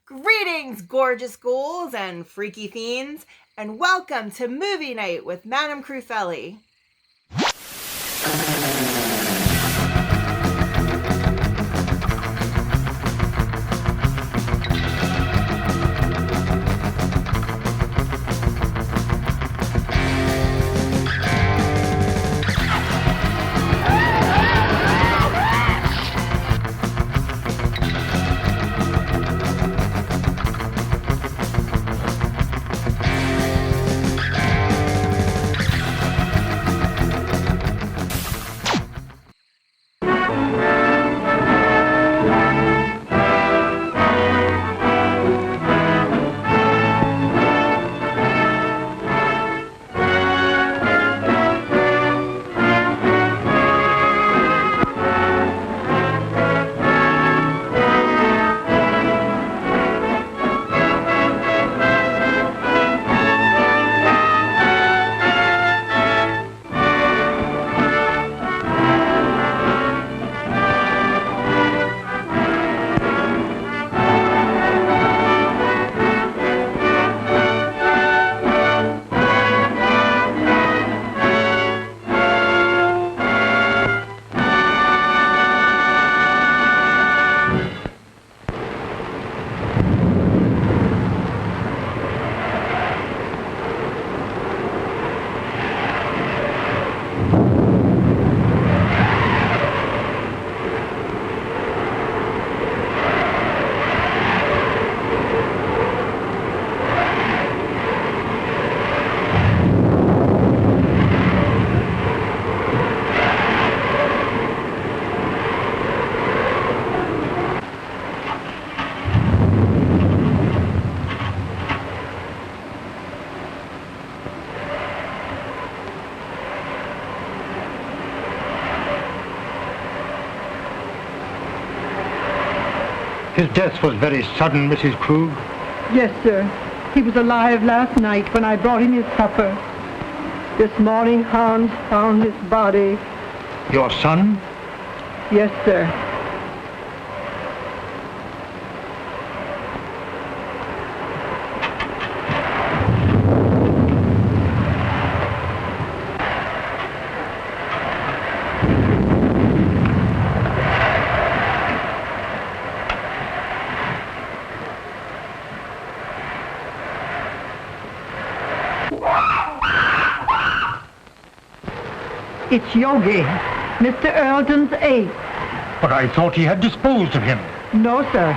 Greetings, gorgeous ghouls and freaky fiends, and welcome to Movie Night with MadameCrufeli. His death was very sudden, Mrs. Krug. Yes, sir. He was alive last night when I brought him his supper. This morning, Hans found his body. Your son? Yes, sir. It's Yogi, Mr. Earldon's ape. But I thought he had disposed of him. No, sir.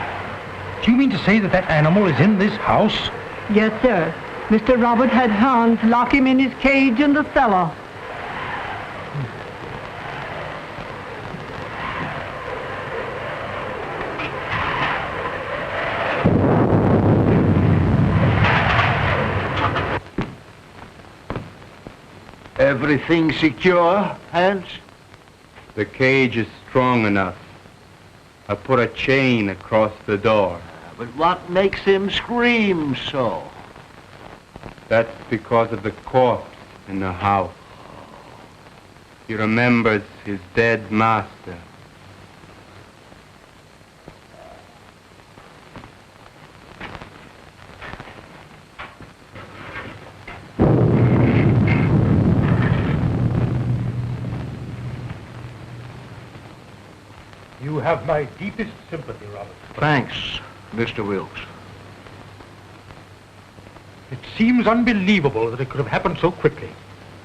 Do you mean to say that that animal is in this house? Yes, sir. Mr. Robert had Hans lock him in his cage in the cellar. Everything secure, Hans? The cage is strong enough. I put a chain across the door. But what makes him scream so? That's because of the corpse in the house. He remembers his dead master. You have my deepest sympathy, Robert. Thanks, Mr. Wilkes. It seems unbelievable that it could have happened so quickly.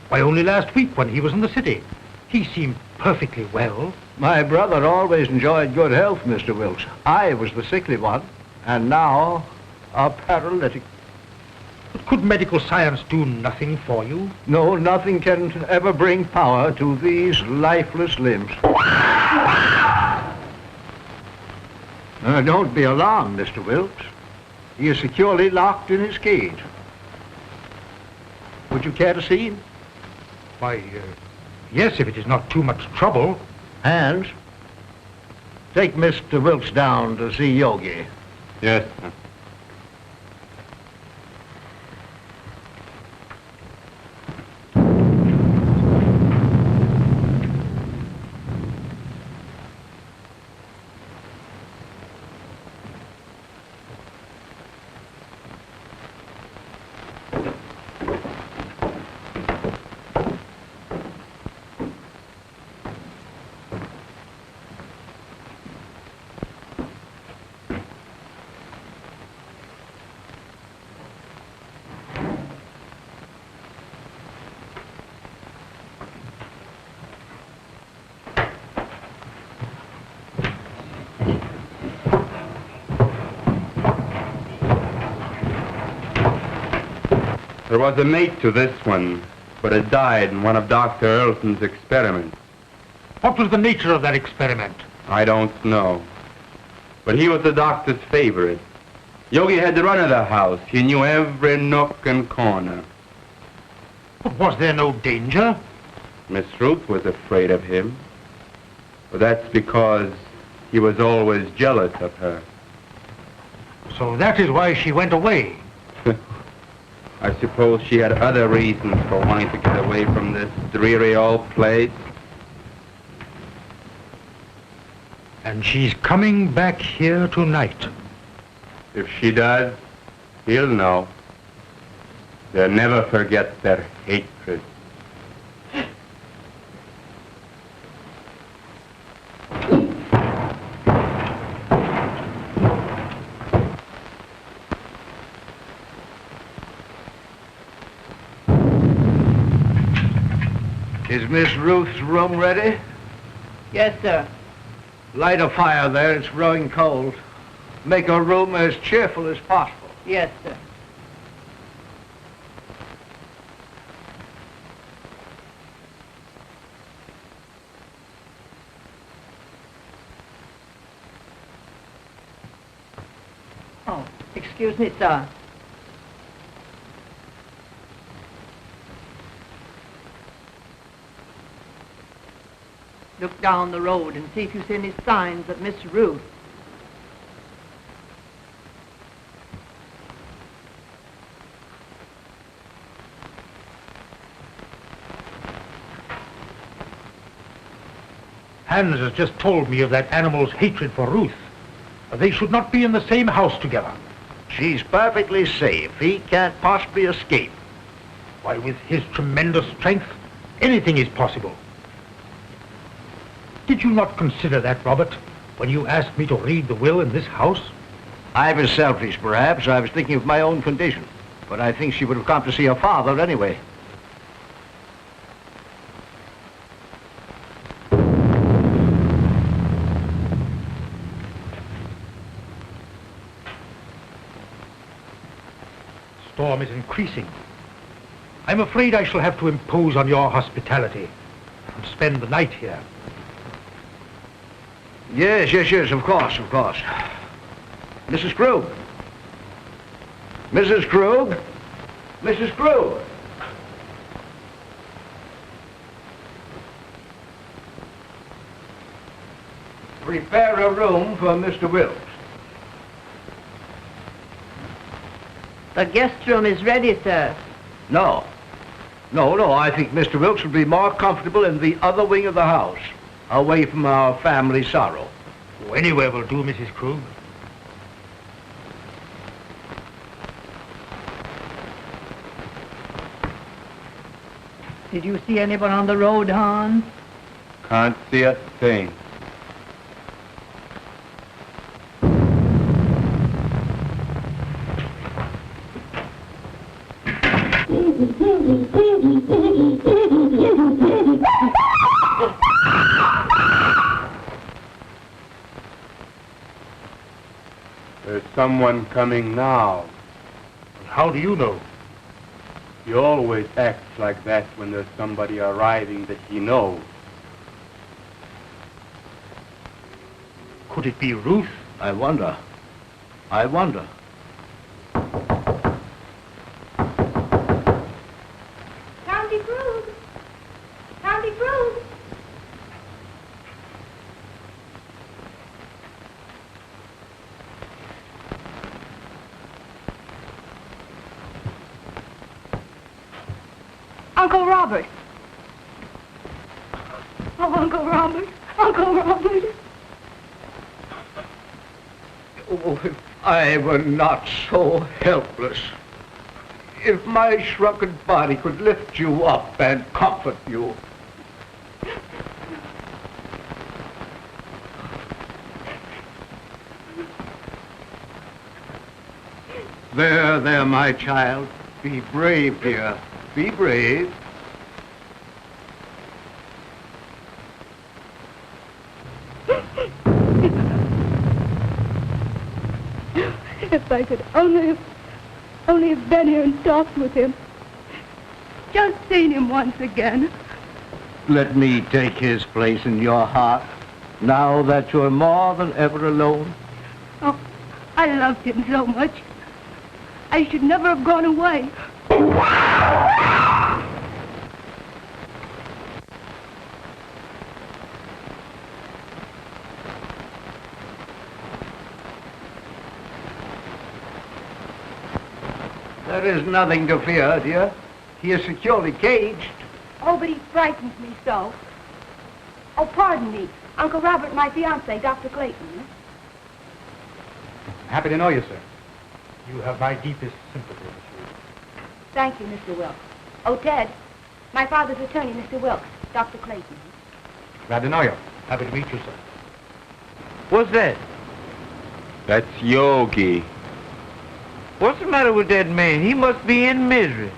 Why, only last week when he was in the city, he seemed perfectly well. My brother always enjoyed good health, Mr. Wilkes. I was the sickly one, and now a paralytic. But could medical science do nothing for you? No, nothing can ever bring power to these lifeless limbs. Don't be alarmed, Mr. Wilkes. He is securely locked in his cage. Would you care to see him? Why, yes, if it is not too much trouble. Hans, take Mr. Wilkes down to see Yogi. Yes, sir. There was a mate to this one, but it died in one of Dr. Earlson's experiments. What was the nature of that experiment? I don't know. But he was the doctor's favorite. Yogi had the run of the house. He knew every nook and corner. But was there no danger? Miss Ruth was afraid of him. But that's because he was always jealous of her. So that is why she went away. I suppose she had other reasons for wanting to get away from this dreary old place. And she's coming back here tonight. If she does, he'll know. They'll never forget their hatred. Is Miss Ruth's room ready? Yes, sir. Light a fire there. It's growing cold. Make her room as cheerful as possible. Yes, sir. Oh, excuse me, sir. Look down the road and see if you see any signs of Miss Ruth. Hans has just told me of that animal's hatred for Ruth. They should not be in the same house together. She's perfectly safe. He can't possibly escape. Why, with his tremendous strength, anything is possible. Did you not consider that, Robert, when you asked me to read the will in this house? I was selfish, perhaps. I was thinking of my own condition. But I think she would have come to see her father anyway. Storm is increasing. I'm afraid I shall have to impose on your hospitality and spend the night here. Yes, of course. Mrs. Krug. Mrs. Krug? Mrs. Krug! Prepare a room for Mr. Wilkes. The guest room is ready, sir. No. I think Mr. Wilkes would be more comfortable in the other wing of the house, away from our family sorrow. Oh, anywhere will do, Mrs. Krug. Did you see anyone on the road, Hans? Can't see a thing. There's someone coming now. How do you know? He always acts like that when there's somebody arriving that he knows. Could it be Ruth? I wonder. County Krug! County Krug! Uncle Robert! Oh, Uncle Robert! Uncle Robert! Oh, if I were not so helpless. If my shrunken body could lift you up and comfort you. There, my child. Be brave, dear. Be brave. If I could only have been here and talked with him. just seen him once again. Let me take his place in your heart, now that you're more than ever alone. Oh, I loved him so much. I should never have gone away. There is nothing to fear, dear. He is securely caged. Oh, but he frightens me so. Oh, pardon me. Uncle Robert, my fiancé, Dr. Clayton. Happy to know you, sir. You have my deepest sympathy, Miss Ruth. Thank you, Mr. Wilkes. Oh, Ted, my father's attorney, Mr. Wilkes, Dr. Clayton. Glad to know you. Happy to meet you, sir. What's that? That's Yogi. What's the matter with that man? He must be in misery.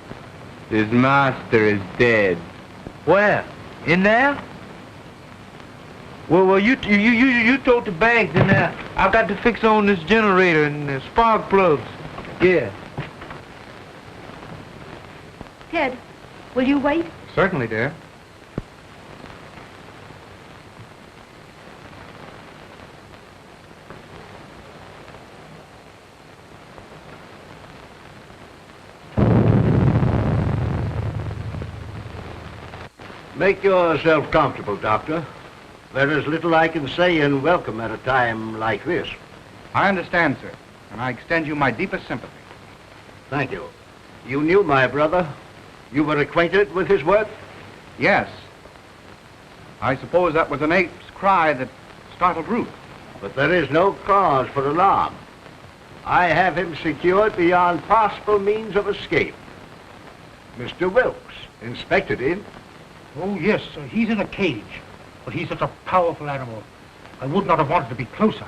His master is dead. Where? In there? Well, you told the bank, and I got to fix on this generator and the spark plugs. Yeah. Ted, will you wait? Certainly, dear. Make yourself comfortable, Doctor. There is little I can say in welcome at a time like this. I understand, sir, and I extend you my deepest sympathy. Thank you. You knew my brother. You were acquainted with his work? Yes. I suppose that was an ape's cry that startled Ruth. But there is no cause for alarm. I have him secured beyond possible means of escape. Mr. Wilkes inspected him. Oh, yes, sir. He's in a cage. But he's such a powerful animal. I would not have wanted to be closer.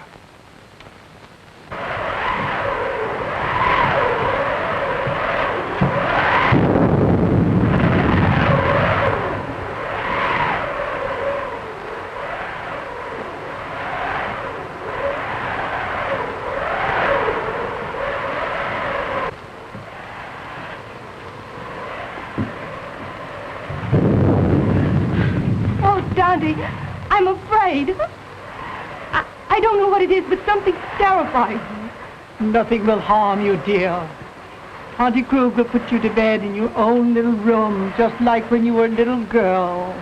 I'm afraid. I don't know what it is, but something terrifies me. Nothing will harm you, dear. Auntie Krug will put you to bed in your own little room, just like when you were a little girl.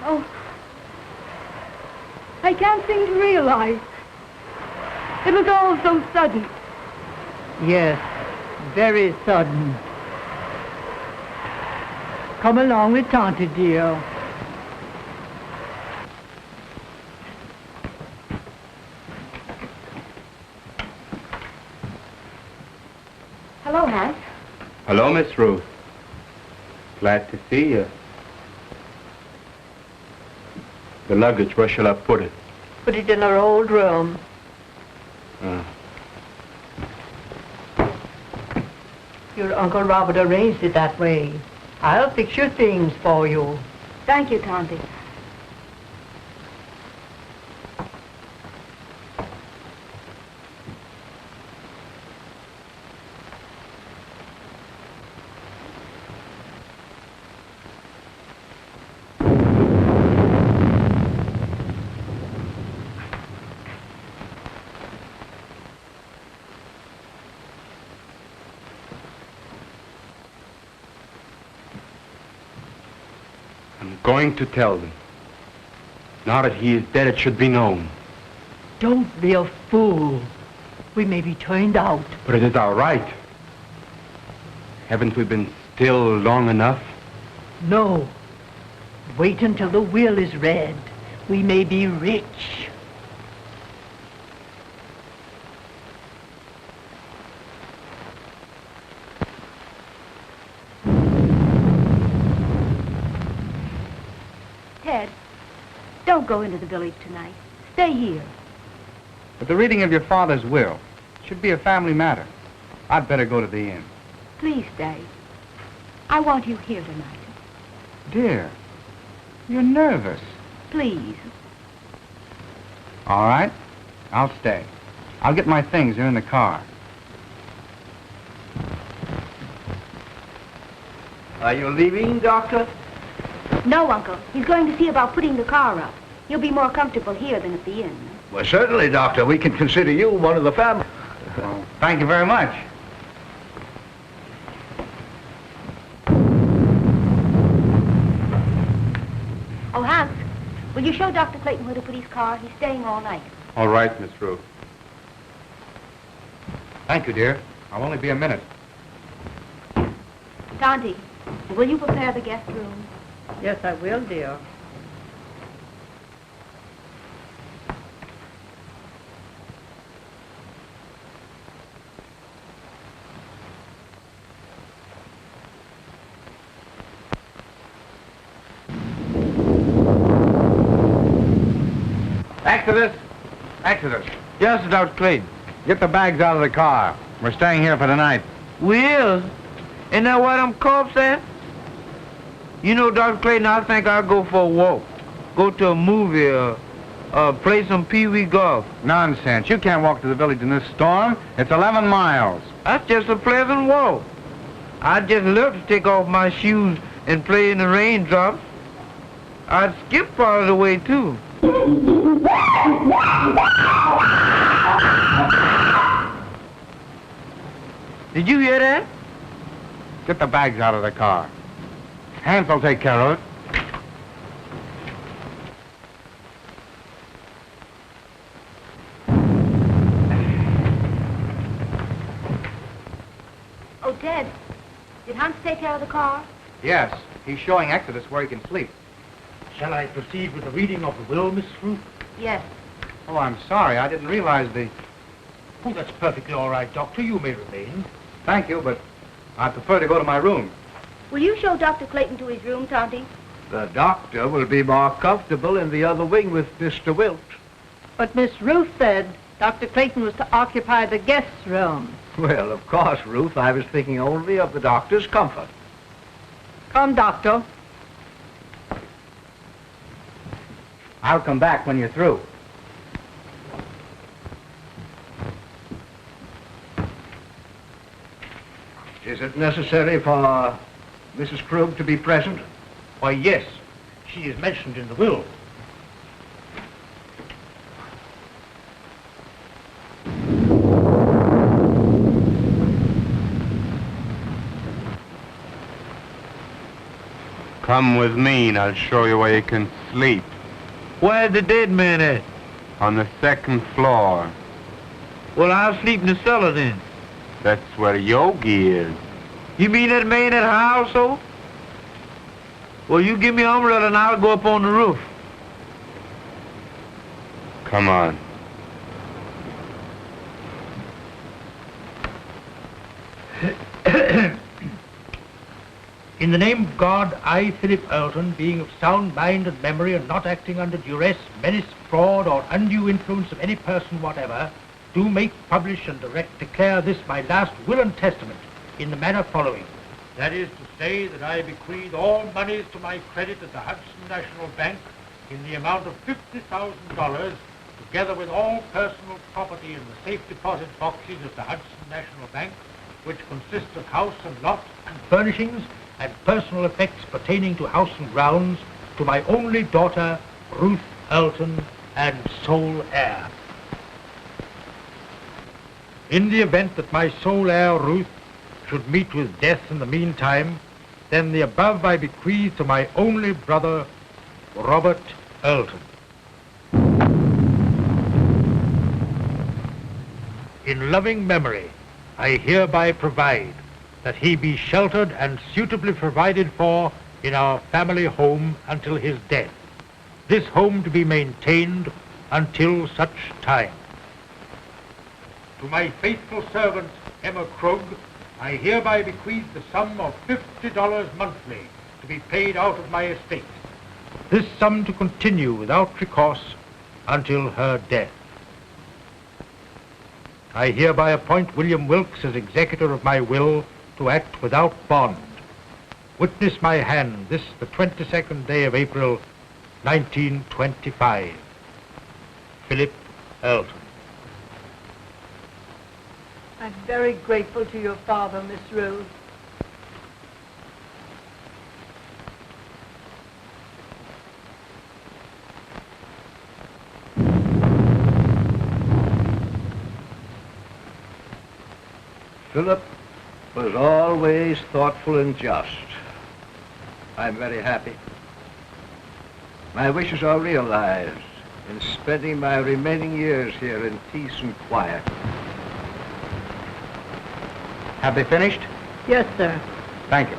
Oh, I can't seem to realize. It was all so sudden. Yes, very sudden. Come along with Tante, dear. Hello, Hans. Hello, Miss Ruth. Glad to see you. The luggage, where shall I put it? Put it in our old room. Your Uncle Robert arranged it that way. I'll fix your things for you. Thank you, Tante. Going to tell them. Now that he is dead, it should be known. Don't be a fool. We may be turned out. But it is our right. Haven't we been still long enough? No. Wait until the will is read. We may be rich. Ted, don't go into the village tonight. Stay here. But the reading of your father's will should be a family matter. I'd better go to the inn. Please stay. I want you here tonight. Dear, you're nervous. Please. All right. I'll stay. I'll get my things. They're in the car. Are you leaving, Doctor? No, Uncle. He's going to see about putting the car up. You'll be more comfortable here than at the inn. Well, certainly, Doctor. We can consider you one of the family. Well, thank you very much. Oh, Hans, will you show Dr. Clayton where to put his car? He's staying all night. All right, Miss Ruth. Thank you, dear. I'll only be a minute. Tonty, will you prepare the guest room? Yes, I will, dear. Exodus! Exodus! Yes, Dr. Clayton. Get the bags out of the car. We're staying here for the night. We is. Isn't that what them cops at? You know, Dr. Clayton, I think I'll go for a walk. Go to a movie or play some pee-wee golf. Nonsense. You can't walk to the village in this storm. It's 11 miles. That's just a pleasant walk. I'd just love to take off my shoes and play in the raindrops. I'd skip part of the way, too. Did you hear that? Get the bags out of the car. Hans will take care of it. Oh, Dad, did Hans take care of the car? Yes. He's showing Exodus where he can sleep. Shall I proceed with the reading of the will, Miss Ruth? Yes. Oh, I'm sorry. I didn't realize the... Oh, that's perfectly all right, Doctor. You may remain. Thank you, but I prefer to go to my room. Will you show Dr. Clayton to his room, Tonty? The doctor will be more comfortable in the other wing with Mr. Wilt. But Miss Ruth said Dr. Clayton was to occupy the guest's room. Well, of course, Ruth, I was thinking only of the doctor's comfort. Come, Doctor. I'll come back when you're through. Is it necessary for Mrs. Krug to be present? Why, yes. She is mentioned in the will. Come with me and I'll show you where you can sleep. Where's the dead man at? On the second floor. Well, I'll sleep in the cellar then. That's where Yogi is. You mean that man at her household? Well, you give me an umbrella and I'll go up on the roof. Come on. In the name of God, I, Philip Earlton, being of sound mind and memory and not acting under duress, menace, fraud, or undue influence of any person whatever, do make, publish, and declare this my last will and testament in the manner following. That is to say that I bequeath all monies to my credit at the Hudson National Bank in the amount of $50,000, together with all personal property in the safe deposit boxes of the Hudson National Bank, which consists of house and lot and furnishings and personal effects pertaining to house and grounds, to my only daughter, Ruth Earlton, and sole heir. In the event that my sole heir, Ruth, should meet with death in the meantime, then the above I bequeath to my only brother, Robert Earlton. In loving memory, I hereby provide that he be sheltered and suitably provided for in our family home until his death, this home to be maintained until such time. To my faithful servant, Emma Krug, I hereby bequeath the sum of $50 monthly to be paid out of my estate, this sum to continue without recourse until her death. I hereby appoint William Wilkes as executor of my will to act without bond. Witness my hand this the 22nd day of April, 1925. Philip Elton. I'm very grateful to your father, Miss Rose. Philip was always thoughtful and just. I'm very happy. My wishes are realized in spending my remaining years here in peace and quiet. Have they finished? Yes, sir. Thank you.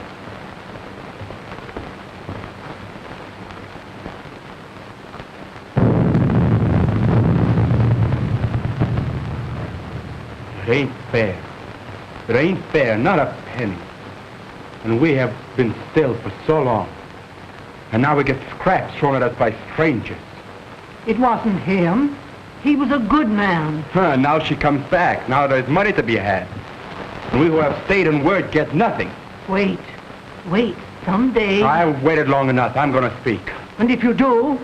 It ain't fair. It ain't fair, not a penny. And we have been still for so long. And now we get scraps thrown at us by strangers. It wasn't him. He was a good man. Now she comes back. Now there's money to be had. And we who have stayed in word get nothing. Wait. Someday. I've waited long enough. I'm going to speak. And if you do,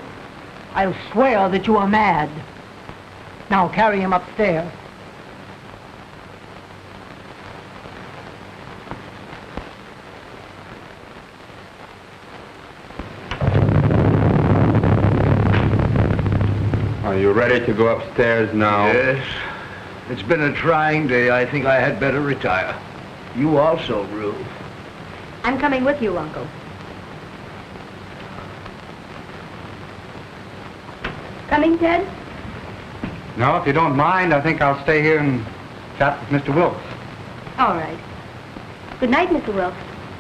I'll swear that you are mad. Now carry him upstairs. Are you ready to go upstairs now? Yes. It's been a trying day. I think I had better retire. You also, Ruth. I'm coming with you, Uncle. Coming, Ted? No, if you don't mind, I think I'll stay here and chat with Mr. Wilkes. All right. Good night, Mr. Wilkes.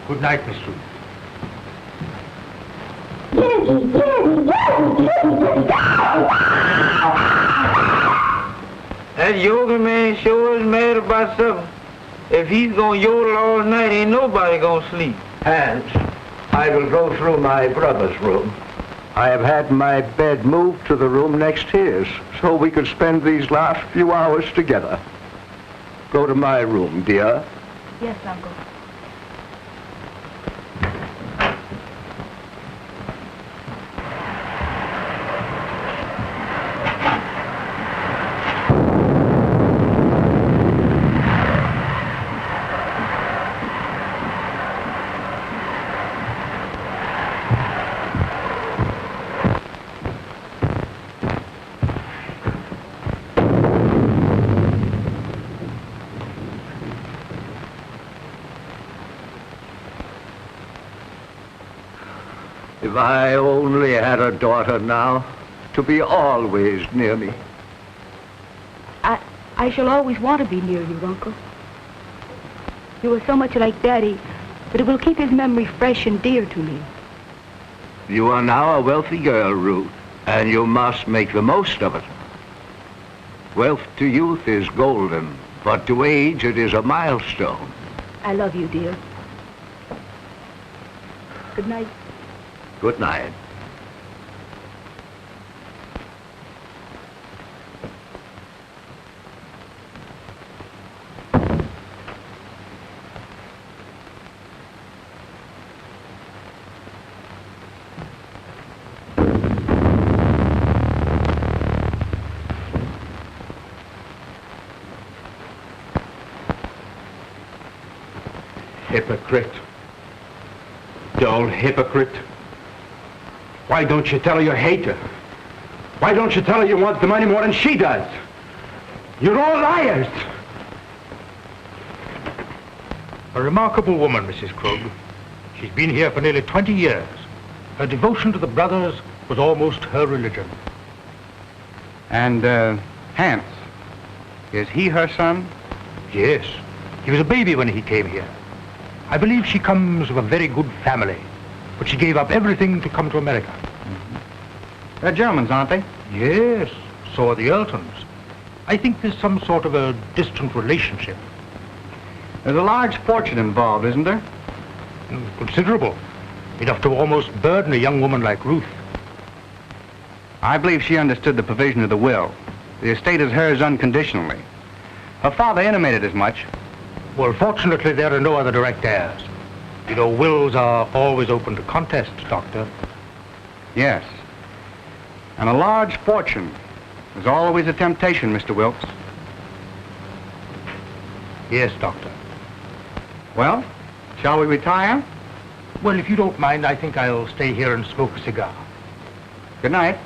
Good night, Miss Ruth. That yoga man sure is mad about something. If he's gonna yodel all night, ain't nobody gonna sleep. Hans, I will go through my brother's room. I have had my bed moved to the room next to his, so we could spend these last few hours together. Go to my room, dear. Yes, Uncle. If I only had a daughter now, to be always near me. I shall always want to be near you, Uncle. You are so much like Daddy that it will keep his memory fresh and dear to me. You are now a wealthy girl, Ruth, and you must make the most of it. Wealth to youth is golden, but to age it is a milestone. I love you, dear. Good night. Good night. Hypocrite. Dull hypocrite. Why don't you tell her you hate her? Why don't you tell her you want the money more than she does? You're all liars. A remarkable woman, Mrs. Krug. She's been here for nearly 20 years. Her devotion to the brothers was almost her religion. And, Hans, is he her son? Yes. He was a baby when he came here. I believe she comes of a very good family, but she gave up everything to come to America. Mm-hmm. They're Germans, aren't they? Yes, so are the Eltons. I think there's some sort of a distant relationship. There's a large fortune involved, isn't there? Considerable. Enough to almost burden a young woman like Ruth. I believe she understood the provision of the will. The estate is hers unconditionally. Her father intimated as much. Well, fortunately, there are no other direct heirs. You know, wills are always open to contest, Doctor. Yes. And a large fortune. There's always a temptation, Mr. Wilkes. Yes, Doctor. Well, shall we retire? Well, if you don't mind, I think I'll stay here and smoke a cigar. Good night.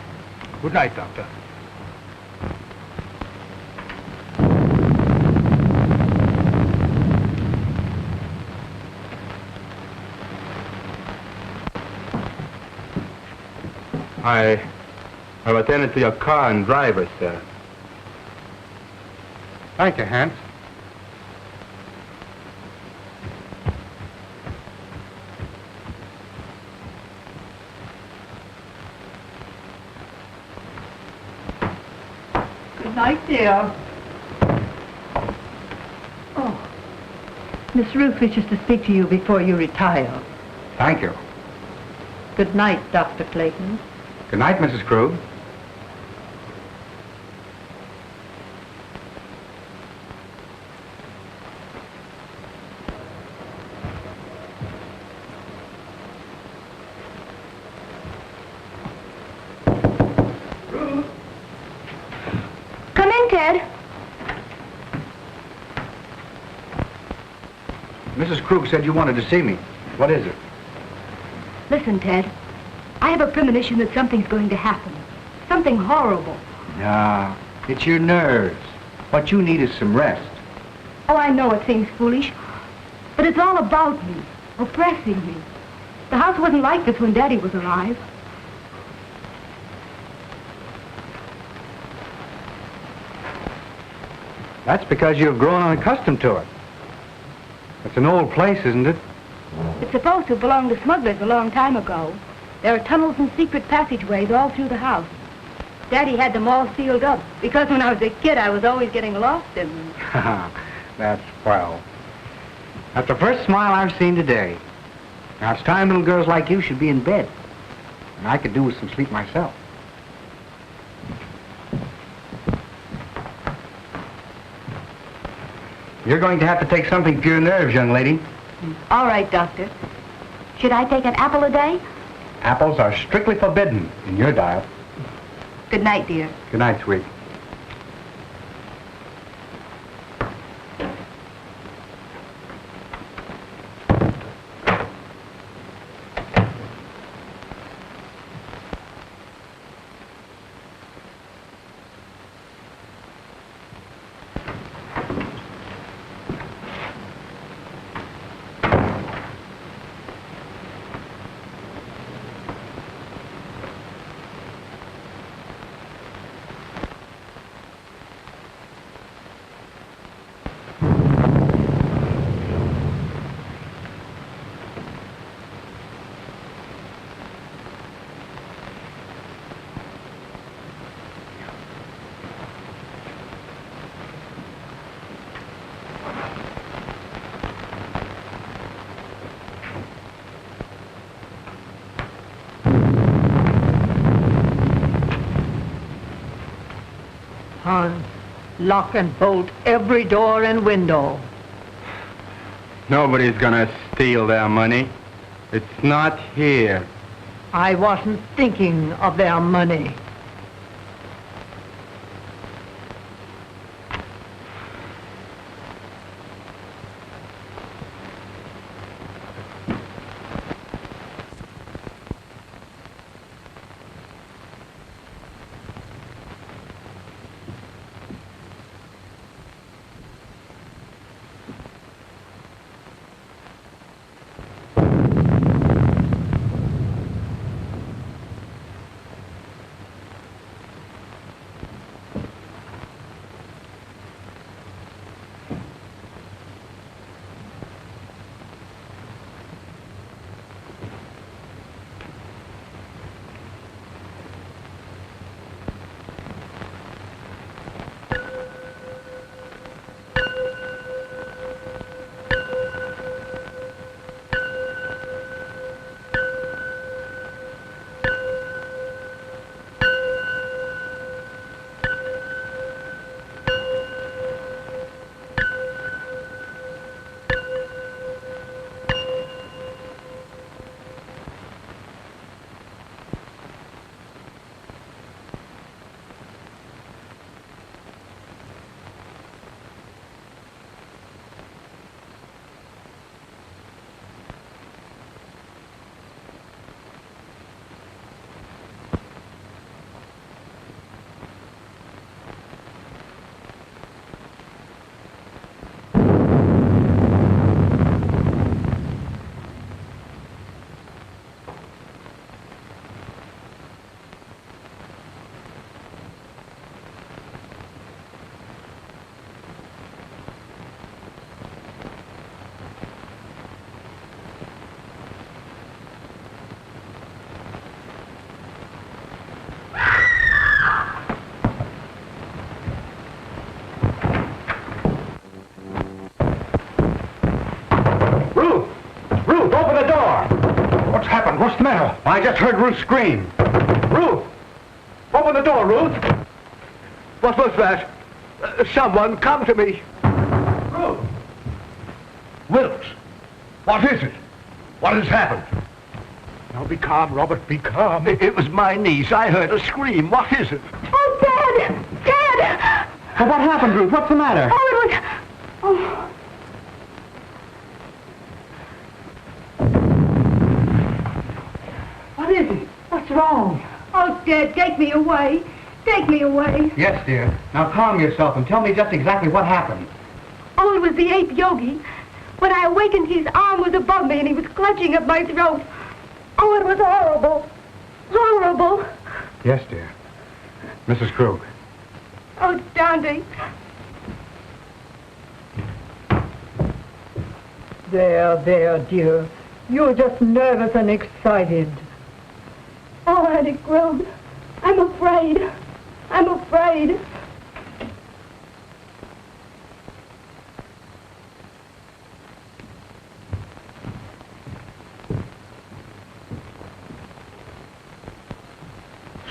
Good night, Doctor. I've attended to your car and driver, sir. Thank you, Hans. Good night, dear. Oh, Miss Ruth wishes to speak to you before you retire. Thank you. Good night, Dr. Clayton. Good night, Mrs. Krug. Come in, Ted. Mrs. Krug said you wanted to see me. What is it? Listen, Ted. I have a premonition that something's going to happen. Something horrible. Nah, it's your nerves. What you need is some rest. Oh, I know it seems foolish, but it's all about me, oppressing me. The house wasn't like this when Daddy was alive. That's because you've grown unaccustomed to it. It's an old place, isn't it? It's supposed to belong to smugglers a long time ago. There are tunnels and secret passageways all through the house. Daddy had them all sealed up, because when I was a kid, I was always getting lost in them. That's swell. That's the first smile I've seen today. Now, it's time little girls like you should be in bed. And I could do with some sleep myself. You're going to have to take something for your nerves, young lady. All right, Doctor. Should I take an apple a day? Apples are strictly forbidden in your diet. Good night, dear. Good night, sweet. Hans, lock and bolt every door and window. Nobody's gonna steal their money. It's not here. I wasn't thinking of their money. the matter? I just heard Ruth scream. Ruth! Open the door, Ruth! What was that? Someone come to me. Ruth! Wilkes! What is it? What has happened? Now be calm, Robert, be calm. It was my niece. I heard a scream. What is it? Oh, Dad! Dad! Well, what happened, Ruth? What's the matter? Oh, it was... Oh. What is it? What's wrong? Oh, Dad, take me away. Take me away. Yes, dear. Now calm yourself and tell me just exactly what happened. Oh, it was the 8th yogi. When I awakened, his arm was above me and he was clutching at my throat. Oh, it was horrible. Horrible. Yes, dear. Mrs. Krug. Oh, Dante. There, dear. You're just nervous and excited. Oh, Auntie Krug. I'm afraid. I'm afraid.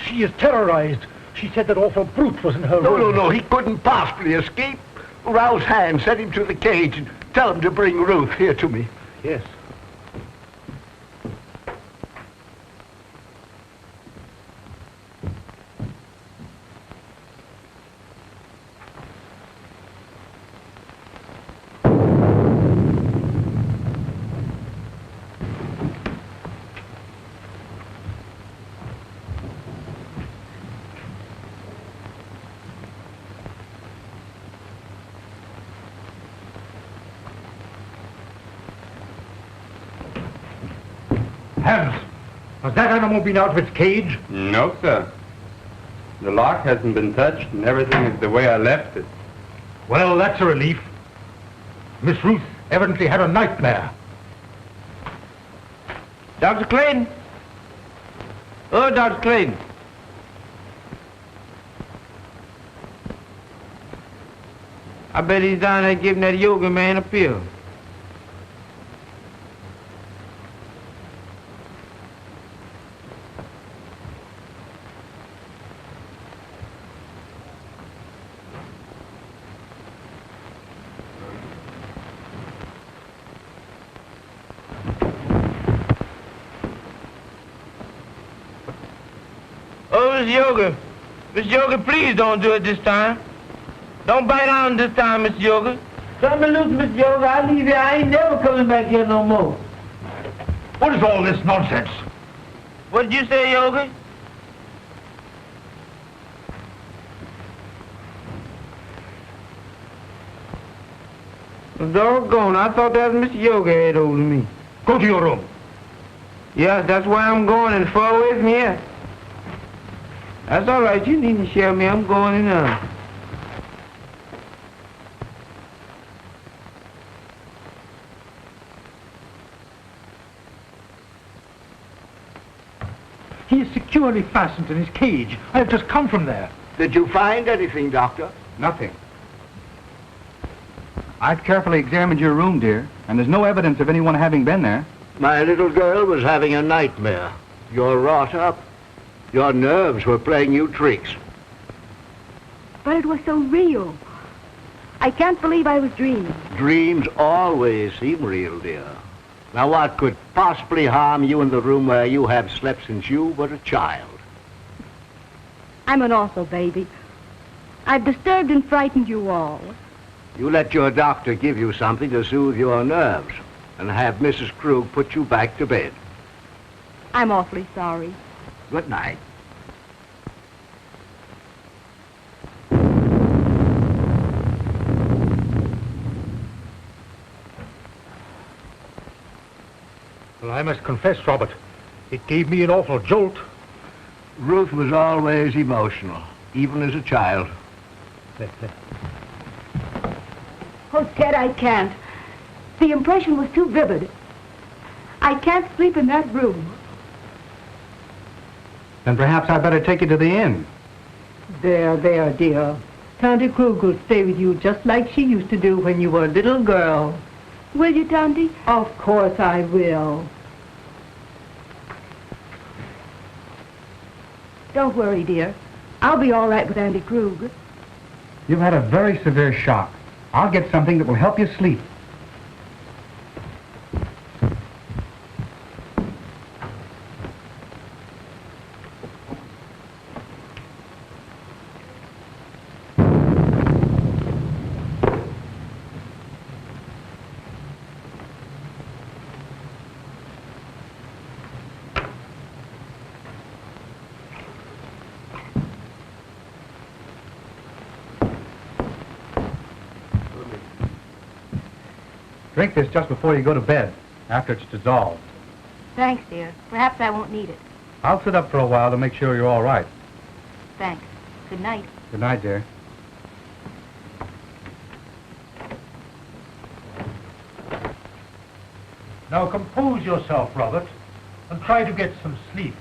She is terrorized. She said that awful brute was in her room. No. He couldn't possibly escape. Rouse Hand, send him to the cage and tell him to bring Ruth here to me. Yes. Hans, has that animal been out of its cage? No, sir. The lock hasn't been touched and everything is the way I left it. Well, that's a relief. Miss Ruth evidently had a nightmare. Dr. Clayton? Oh, Dr. Clayton. I bet he's down there giving that yoga man a pill. Oh, Miss Yoga. Miss Yoga, please don't do it this time. Don't bite on this time, Miss Yoga. Cut me loose, Miss Yoga. I leave here. I ain't never coming back here no more. What is all this nonsense? What did you say, Yoga? Doggone, I thought that was Miss Yoga had hold of me. Go to your room. Yeah, that's where I'm going and far away from here. That's all right. You needn't share me. I'm going in now. He is securely fastened in his cage. I have just come from there. Did you find anything, Doctor? Nothing. I've carefully examined your room, dear, and there's no evidence of anyone having been there. My little girl was having a nightmare. You're wrought up. Your nerves were playing you tricks. But it was so real. I can't believe I was dreaming. Dreams always seem real, dear. Now, what could possibly harm you in the room where you have slept since you were a child? I'm an awful baby. I've disturbed and frightened you all. You let your doctor give you something to soothe your nerves and have Mrs. Krug put you back to bed. I'm awfully sorry. Good night. Well, I must confess, Robert, it gave me an awful jolt. Ruth was always emotional, even as a child. Oh, Ted, I can't. The impression was too vivid. I can't sleep in that room. Then perhaps I'd better take you to the inn. There, dear. Tante Krug will stay with you just like she used to do when you were a little girl. Will you, Tante? Of course I will. Don't worry, dear. I'll be all right with Andy Krug. You've had a very severe shock. I'll get something that will help you sleep. Drink this just before you go to bed, after it's dissolved. Thanks, dear. Perhaps I won't need it. I'll sit up for a while to make sure you're all right. Thanks. Good night. Good night, dear. Now compose yourself, Robert, and try to get some sleep.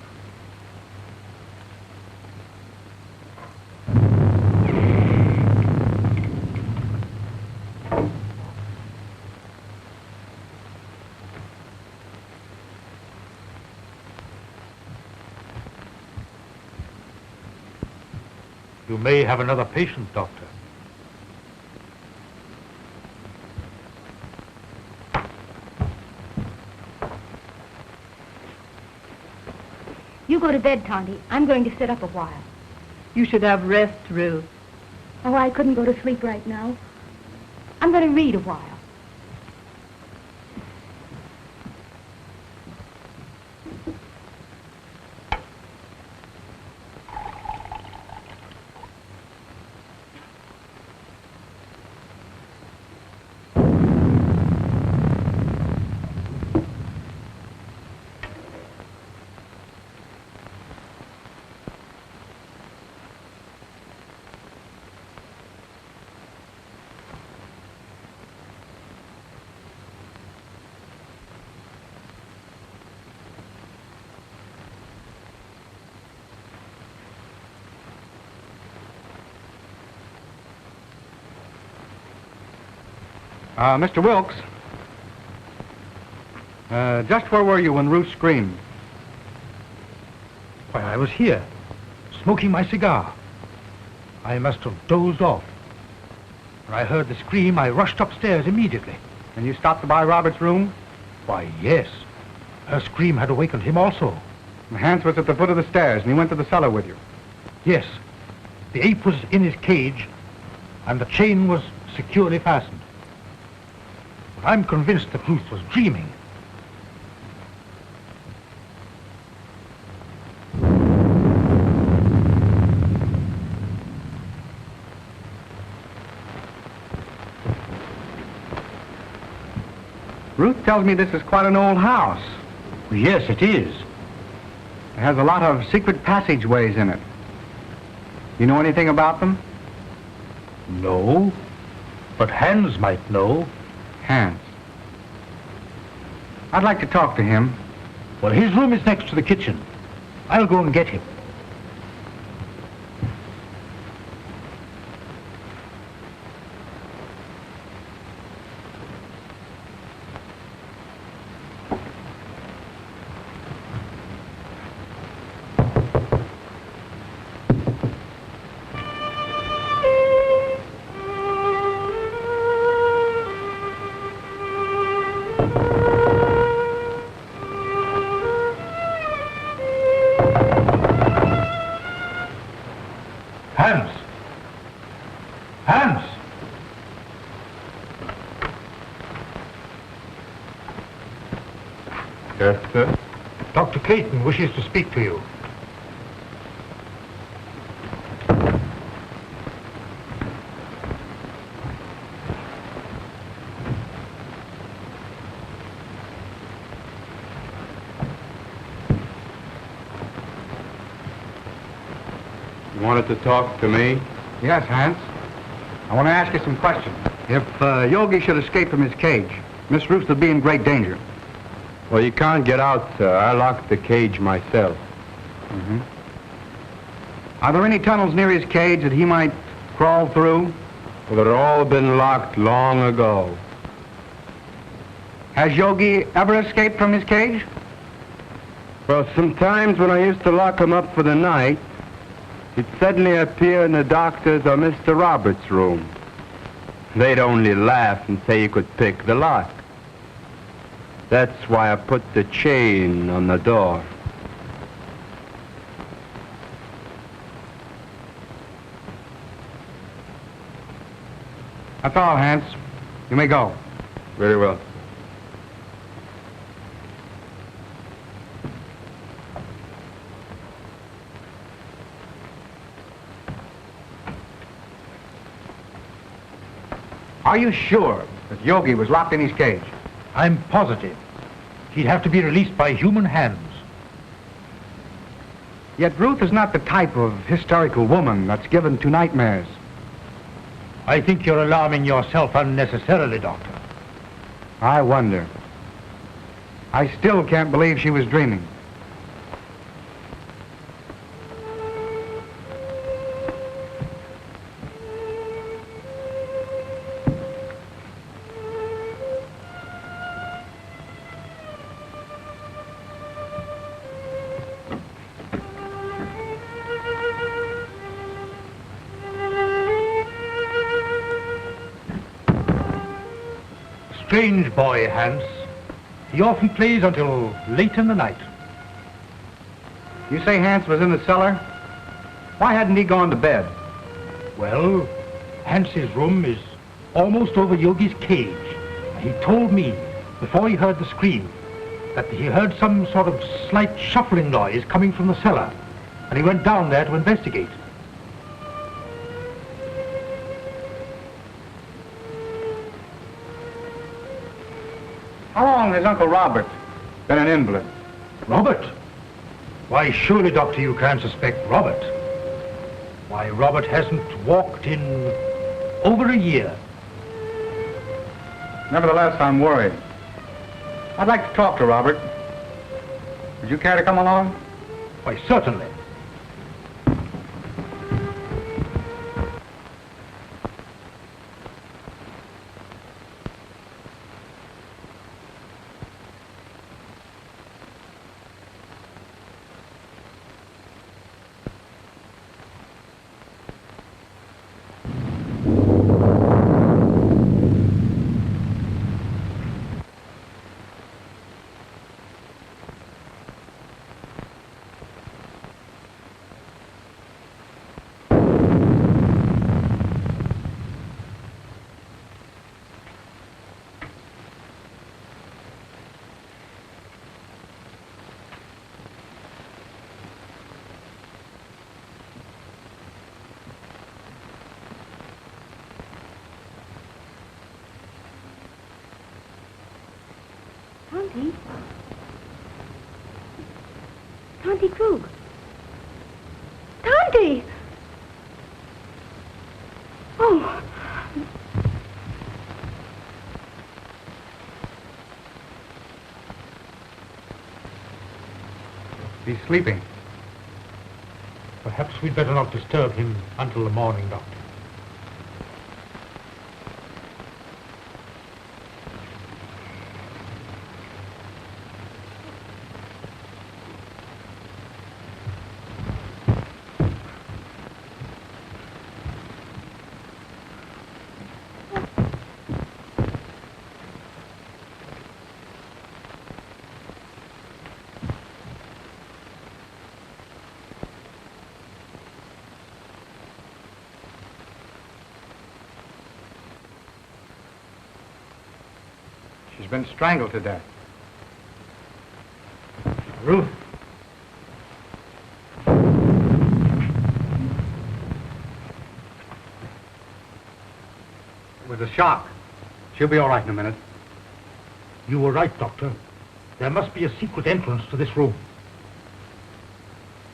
You may have another patient, Doctor. You go to bed, Tonty. I'm going to sit up a while. You should have rest, Ruth. Oh, I couldn't go to sleep right now. I'm going to read a while. Mr. Wilkes, just where were you when Ruth screamed? Why, I was here, smoking my cigar. I must have dozed off. When I heard the scream, I rushed upstairs immediately. And you stopped by Robert's room? Why, yes. Her scream had awakened him also. Hans was at the foot of the stairs, and he went to the cellar with you. Yes. The ape was in his cage, and the chain was securely fastened. But I'm convinced that Ruth was dreaming. Ruth tells me this is quite an old house. Yes, it is. It has a lot of secret passageways in it. You know anything about them? No, but Hans might know. Hans. I'd like to talk to him. Well, his room is next to the kitchen. I'll go and get him. Hans! Hans! Yes, sir? Dr. Clayton wishes to speak to you. You wanted to talk to me? Yes, Hans. I want to ask you some questions. If Yogi should escape from his cage, Miss Ruth would be in great danger. Well, you can't get out, sir. I locked the cage myself. Mm-hmm. Are there any tunnels near his cage that he might crawl through? Well, they've all been locked long ago. Has Yogi ever escaped from his cage? Well, sometimes when I used to lock him up for the night, he'd suddenly appear in the doctor's or Mr. Roberts' room. They'd only laugh and say he could pick the lock. That's why I put the chain on the door. That's all, Hans. You may go. Very well. Are you sure that Yogi was locked in his cage? I'm positive. He'd have to be released by human hands. Yet Ruth is not the type of hysterical woman that's given to nightmares. I think you're alarming yourself unnecessarily, Doctor. I wonder. I still can't believe she was dreaming. Strange boy, Hans. He often plays until late in the night. You say Hans was in the cellar? Why hadn't he gone to bed? Well, Hans's room is almost over Yogi's cage. He told me, before he heard the scream, that he heard some sort of slight shuffling noise coming from the cellar, and he went down there to investigate. How long has Uncle Robert been an invalid? Robert? Why, surely, Doctor, you can't suspect Robert. Why, Robert hasn't walked in over a year. Nevertheless, I'm worried. I'd like to talk to Robert. Would you care to come along? Why, certainly. Tonty? Tonty Krug. Tonty! Oh. He's sleeping. Perhaps we'd better not disturb him until the morning, Doctor. She's been strangled to death. Ruth. It was a shock. She'll be all right in a minute. You were right, Doctor. There must be a secret entrance to this room.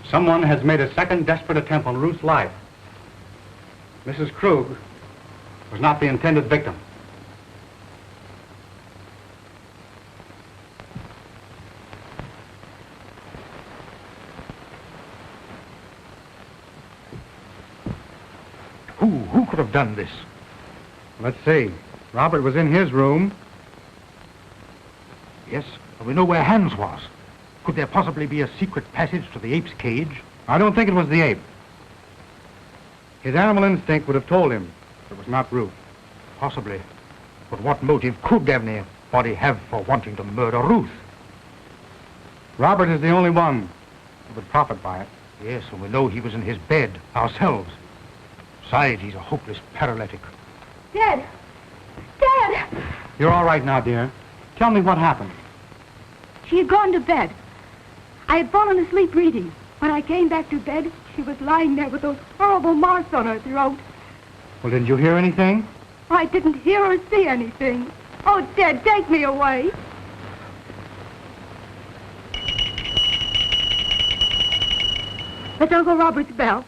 Someone has made a second desperate attempt on Ruth's life. Mrs. Krug was not the intended victim. Who could have done this? Let's see. Robert was in his room. Yes, we know where Hans was. Could there possibly be a secret passage to the ape's cage? I don't think it was the ape. His animal instinct would have told him it was not Ruth. Possibly. But what motive could anybody have for wanting to murder Ruth? Robert is the only one who would profit by it. Yes, and we know he was in his bed ourselves. Besides, he's a hopeless paralytic. Dad! Dad! You're all right now, dear. Tell me what happened. She had gone to bed. I had fallen asleep reading. When I came back to bed, she was lying there with those horrible marks on her throat. Well, didn't you hear anything? I didn't hear or see anything. Oh, Dad, take me away. That's Uncle Robert's bell.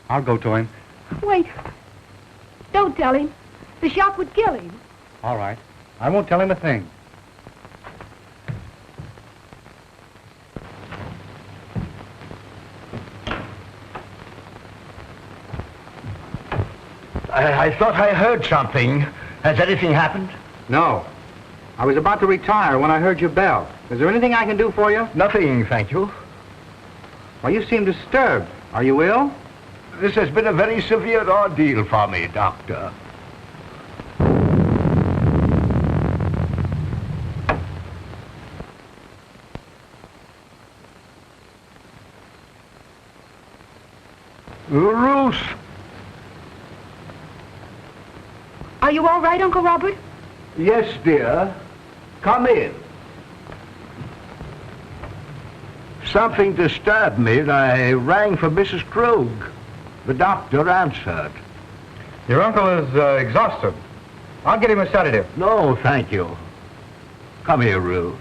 I'll go to him. Wait. Don't tell him. The shock would kill him. All right. I won't tell him a thing. I thought I heard something. Has anything happened? No. I was about to retire when I heard your bell. Is there anything I can do for you? Nothing, thank you. Well, you seem disturbed. Are you ill? This has been a very severe ordeal for me, Doctor. Ruth! Are you all right, Uncle Robert? Yes, dear. Come in. Something disturbed me and I rang for Mrs. Krug. The doctor answered. Your uncle is exhausted. I'll get him a sedative. No, thank you. Come here, Ruth.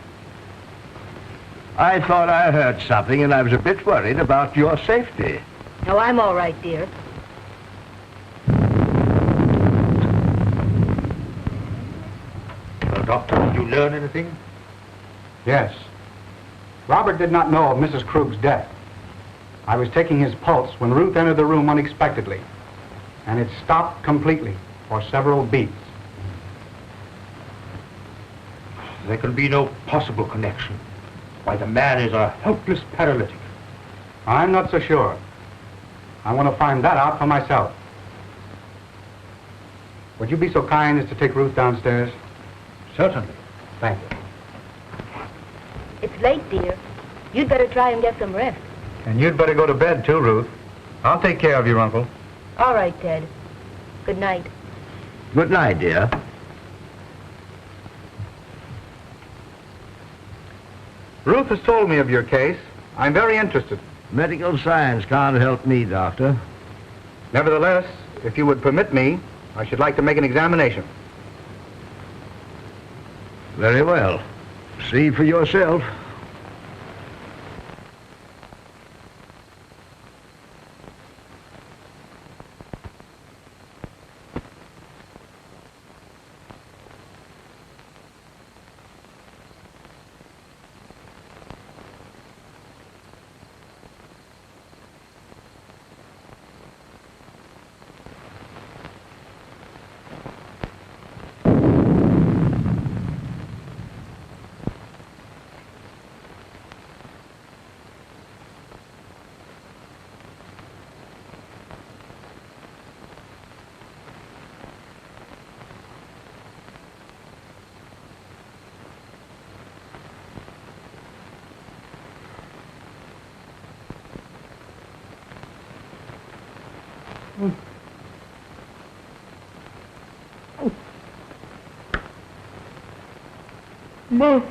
I thought I heard something and I was a bit worried about your safety. No, I'm all right, dear. Well, Doctor, did you learn anything? Yes. Robert did not know of Mrs. Krug's death. I was taking his pulse when Ruth entered the room unexpectedly, and it stopped completely for several beats. There can be no possible connection. Why, the man is a helpless paralytic. I'm not so sure. I want to find that out for myself. Would you be so kind as to take Ruth downstairs? Certainly. Thank you. It's late, dear. You'd better try and get some rest. And you'd better go to bed, too, Ruth. I'll take care of your uncle. All right, Ted. Good night. Good night, dear. Ruth has told me of your case. I'm very interested. Medical science can't help me, Doctor. Nevertheless, if you would permit me, I should like to make an examination. Very well. See for yourself. No.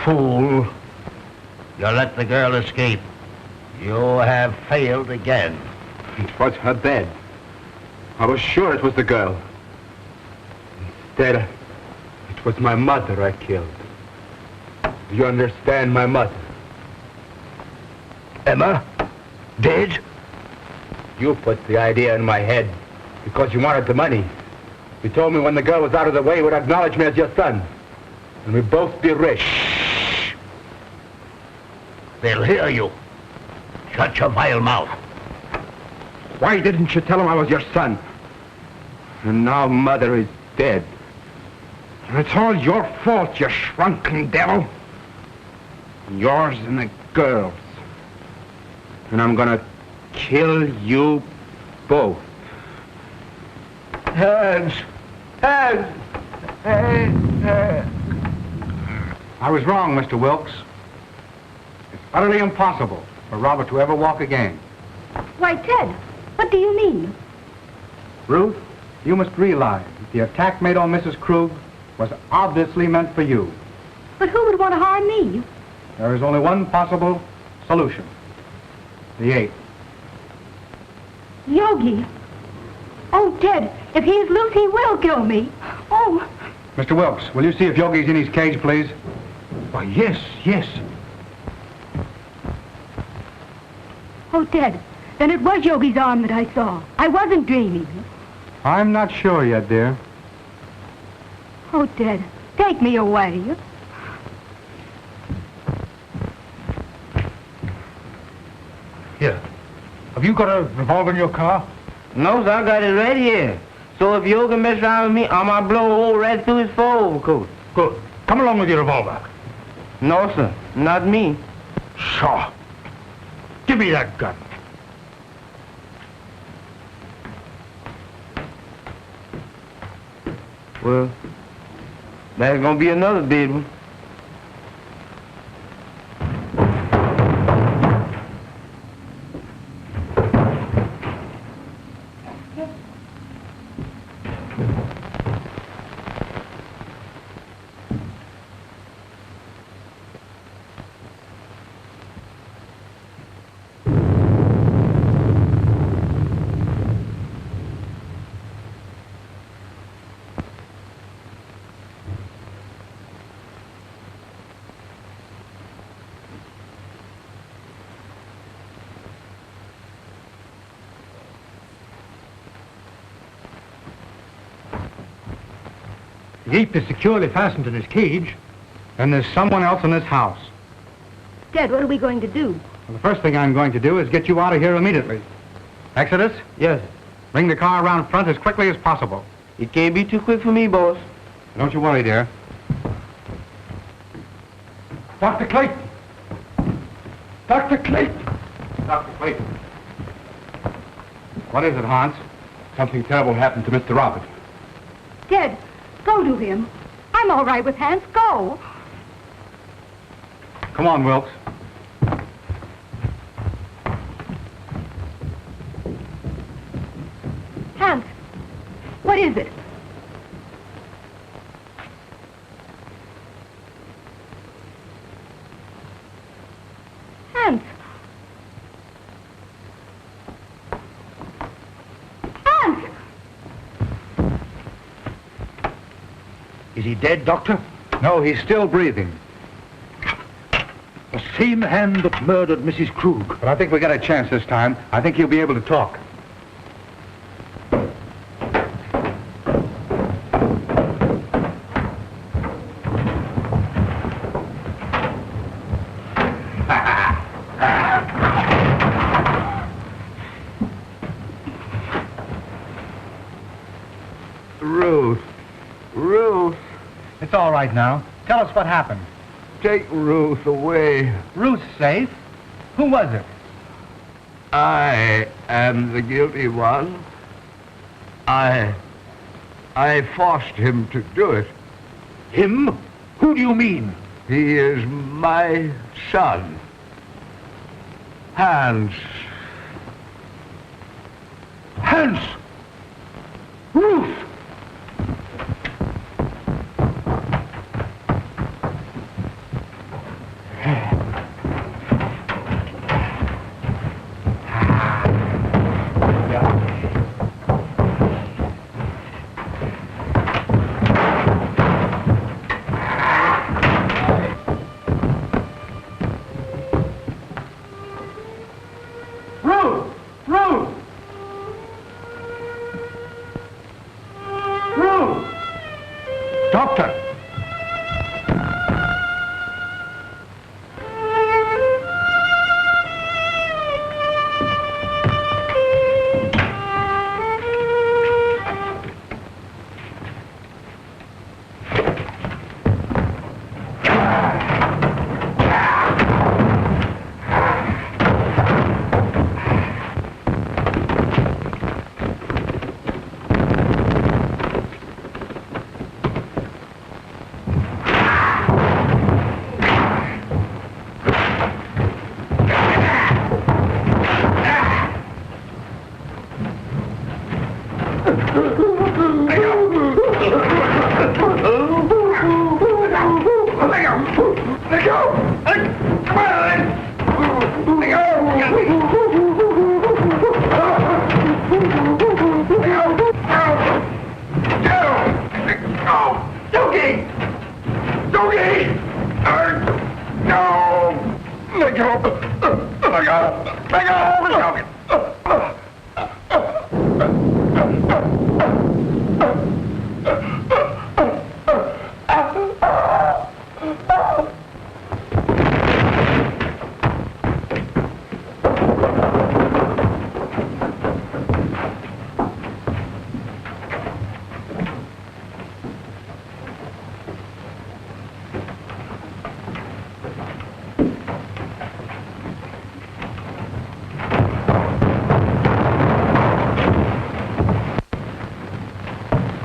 fool. You let the girl escape. You have failed again. It was her bed. I was sure it was the girl. Instead, it was my mother I killed. Do you understand, my mother? Emma? Dead? You put the idea in my head because you wanted the money. You told me when the girl was out of the way, you would acknowledge me as your son. And we'd both be rich. Shh. They'll hear you. Shut your vile mouth. Why didn't you tell him I was your son? And now Mother is dead. And it's all your fault, you shrunken devil. Yours and the girl's. And I'm gonna kill you both. Hands! Hands! I was wrong, Mr. Wilkes. It's utterly impossible for Robert to ever walk again. Why, Ted, what do you mean? Ruth, you must realize that the attack made on Mrs. Krug was obviously meant for you. But who would want to harm me? There is only one possible solution. The ape. Yogi. Oh, Ted, if he is loose, he will kill me. Oh. Mr. Wilkes, will you see if Yogi's in his cage, please? Why, yes, yes. Oh, Ted, then it was Yogi's arm that I saw. I wasn't dreaming. I'm not sure yet, dear. Oh, Ted, take me away. Here. Have you got a revolver in your car? No, sir, I got it right here. So if you can mess around with me, I might blow a hole right through his fur overcoat. Good. Come along with your revolver. No, sir, not me. Shaw. Give me that gun. Well, there's gonna be another big one. The ape is securely fastened in his cage. Then there's someone else in this house. Ted, what are we going to do? Well, the first thing I'm going to do is get you out of here immediately. Exodus, Yes, bring the car around front as quickly as possible. it can't be too quick for me, boss. Don't you worry, dear. Dr. Clayton! Dr. Clayton! Dr. Clayton. What is it, Hans? Something terrible happened to Mr. Robert. Ted, go to him. I'm all right with Hans. Go. Come on, Wilkes. Hans, what is it? Hans. Hans! Is he dead, Doctor? No, he's still breathing. The same hand that murdered Mrs. Krug. But I think we got a chance this time. I think he'll be able to talk. Ruth, It's all right now. Tell us what happened. take Ruth away. Ruth's safe. Who was it? I am the guilty one. I forced him to do it. Him? Who do you mean? He is my son. Hans. Hans! Ruth! Ruth! Ruth! Ruth! Doctor!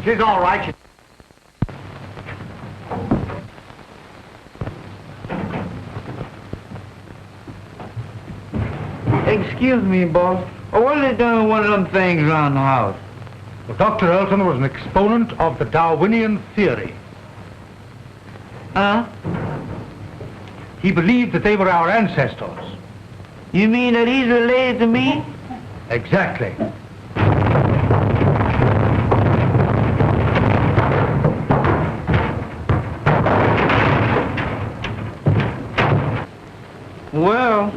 She's all right. Excuse me, boss. What are they doing with one of them things around the house? Well, Dr. Elton was an exponent of the Darwinian theory. Huh? He believed that they were our ancestors. You mean that he's related to me? Exactly. Well,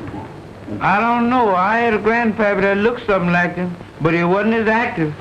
I don't know. I had a grandpappy that looked something like him, but he wasn't as active.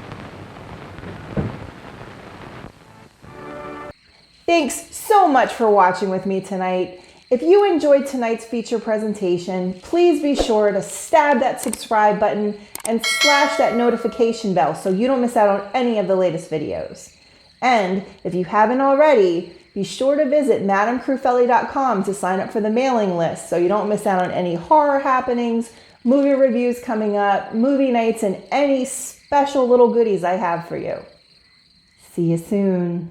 Thanks so much for watching with me tonight. If you enjoyed tonight's feature presentation, please be sure to stab that subscribe button and slash that notification bell so you don't miss out on any of the latest videos. And if you haven't already, be sure to visit MadameCrufeli.com to sign up for the mailing list so you don't miss out on any horror happenings, movie reviews coming up, movie nights, and any special little goodies I have for you. See you soon.